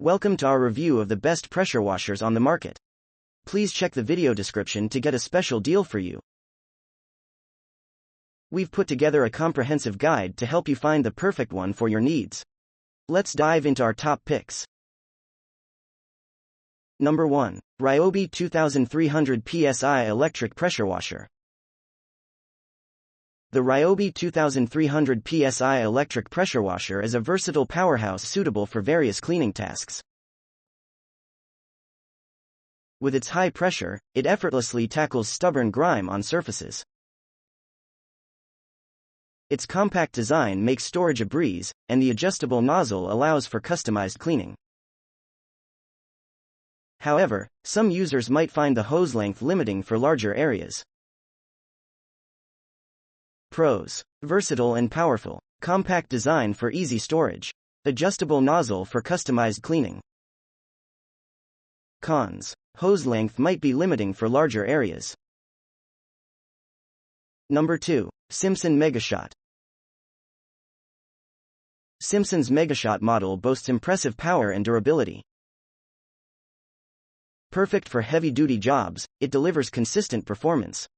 Welcome to our review of the best pressure washers on the market. Please check the video description to get a special deal for you. We've put together a comprehensive guide to help you find the perfect one for your needs. Let's dive into our top picks. Number 1. Ryobi 2300 PSI Electric Pressure Washer. The Ryobi 2300 PSI electric pressure washer is a versatile powerhouse suitable for various cleaning tasks. With its high pressure, it effortlessly tackles stubborn grime on surfaces. Its compact design makes storage a breeze, and the adjustable nozzle allows for customized cleaning. However, some users might find the hose length limiting for larger areas. Pros: versatile and powerful. Compact design for easy storage. Adjustable nozzle for customized cleaning. Cons: hose length might be limiting for larger areas. Number 2. Simpson Megashot. Simpson's Megashot model boasts impressive power and durability. Perfect for heavy-duty jobs, it delivers consistent performance.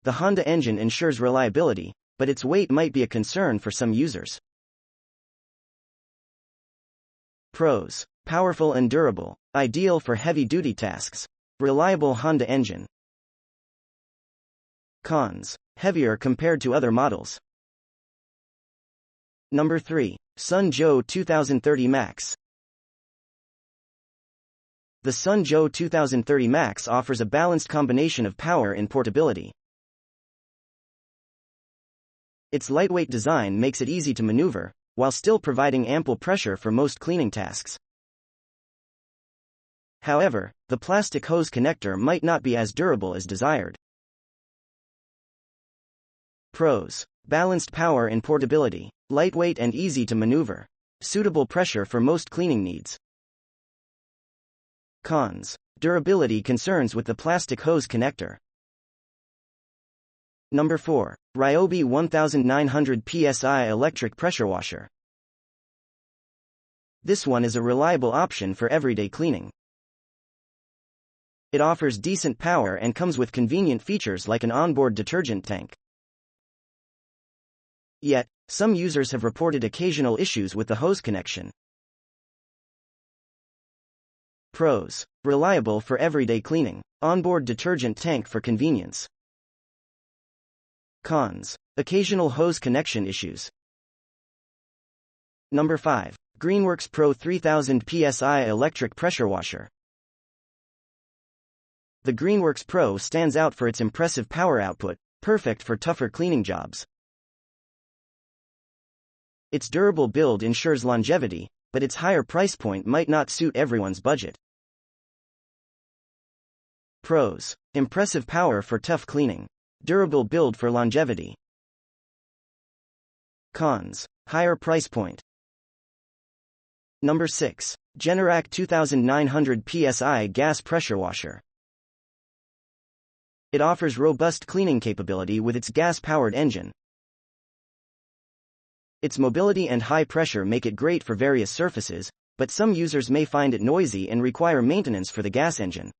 The Honda engine ensures reliability, but its weight might be a concern for some users. Pros: powerful and durable, ideal for heavy-duty tasks. Reliable Honda engine. Cons: heavier compared to other models. Number 3. Sun-Joe 2030 Max. The Sun-Joe 2030 Max offers a balanced combination of power and portability. Its lightweight design makes it easy to maneuver, while still providing ample pressure for most cleaning tasks. However, the plastic hose connector might not be as durable as desired. Pros: balanced power and portability, lightweight and easy to maneuver. Suitable pressure for most cleaning needs. Cons: durability concerns with the plastic hose connector. Number 4. Ryobi 1900 PSI Electric Pressure Washer. This one is a reliable option for everyday cleaning. It offers decent power and comes with convenient features like an onboard detergent tank. Yet, some users have reported occasional issues with the hose connection. Pros: reliable for everyday cleaning. Onboard detergent tank for convenience. Cons: occasional hose connection issues. Number 5. Greenworks Pro 3000 PSI Electric Pressure Washer. The Greenworks Pro stands out for its impressive power output, perfect for tougher cleaning jobs. Its durable build ensures longevity, but its higher price point might not suit everyone's budget. Pros: impressive power for tough cleaning. Durable build for longevity. Cons: higher price point. Number 6. Generac 2900 PSI Gas Pressure Washer. It offers robust cleaning capability with its gas-powered engine. Its mobility and high pressure make it great for various surfaces, but some users may find it noisy and require maintenance for the gas engine.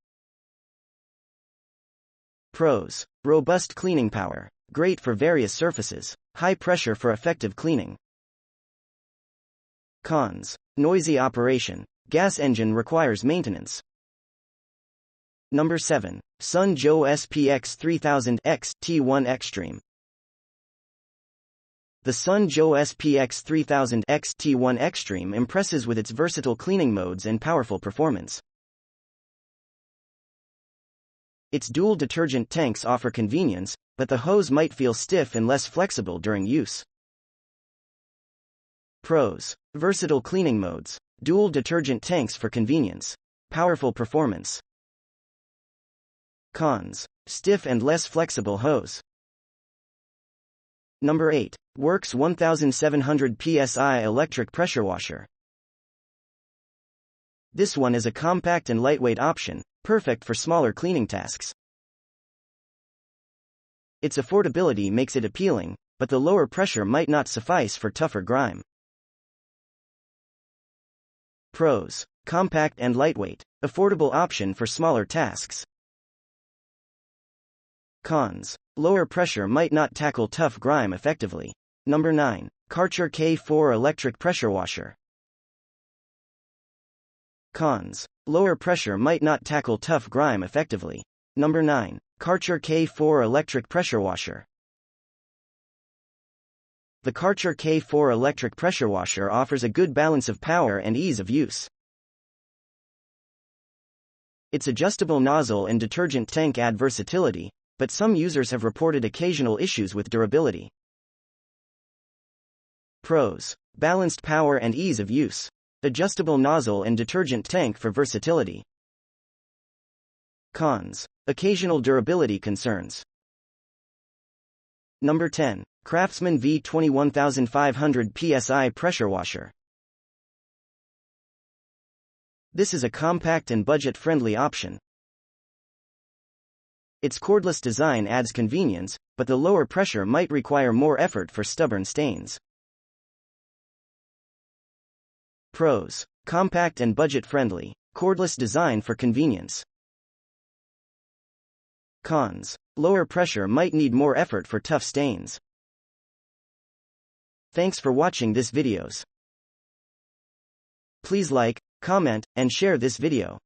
Pros: robust cleaning power, great for various surfaces, high pressure for effective cleaning. Cons: noisy operation, gas engine requires maintenance. Number 7. Sun-Joe SPX 3000 X T1 Extreme. The Sun-Joe SPX 3000 X T1 Extreme impresses with its versatile cleaning modes and powerful performance. Its dual detergent tanks offer convenience, but the hose might feel stiff and less flexible during use. Pros: versatile cleaning modes, dual detergent tanks for convenience, powerful performance. Cons: stiff and less flexible hose. Number 8. Works 1700 PSI Electric Pressure Washer. This one is a compact and lightweight option, perfect for smaller cleaning tasks. Its affordability makes it appealing, but the lower pressure might not suffice for tougher grime. Pros: compact and lightweight, affordable option for smaller tasks. Cons: lower pressure might not tackle tough grime effectively. Number 9. Karcher K4 Electric Pressure Washer. Cons: lower pressure might not tackle tough grime effectively. Number 9. Karcher K4 Electric Pressure Washer. The Karcher K4 Electric Pressure Washer offers a good balance of power and ease of use. Its adjustable nozzle and detergent tank add versatility, but some users have reported occasional issues with durability. Pros: balanced power and ease of use. Adjustable nozzle and detergent tank for versatility. Cons: occasional durability concerns. Number 10. Craftsman V21500 PSI Pressure Washer. This is a compact and budget-friendly option. Its cordless design adds convenience, but the lower pressure might require more effort for stubborn stains. Pros: compact and budget-friendly, cordless design for convenience. Cons: lower pressure might need more effort for tough stains. Thanks for watching this videos. Please like, comment, and share this video.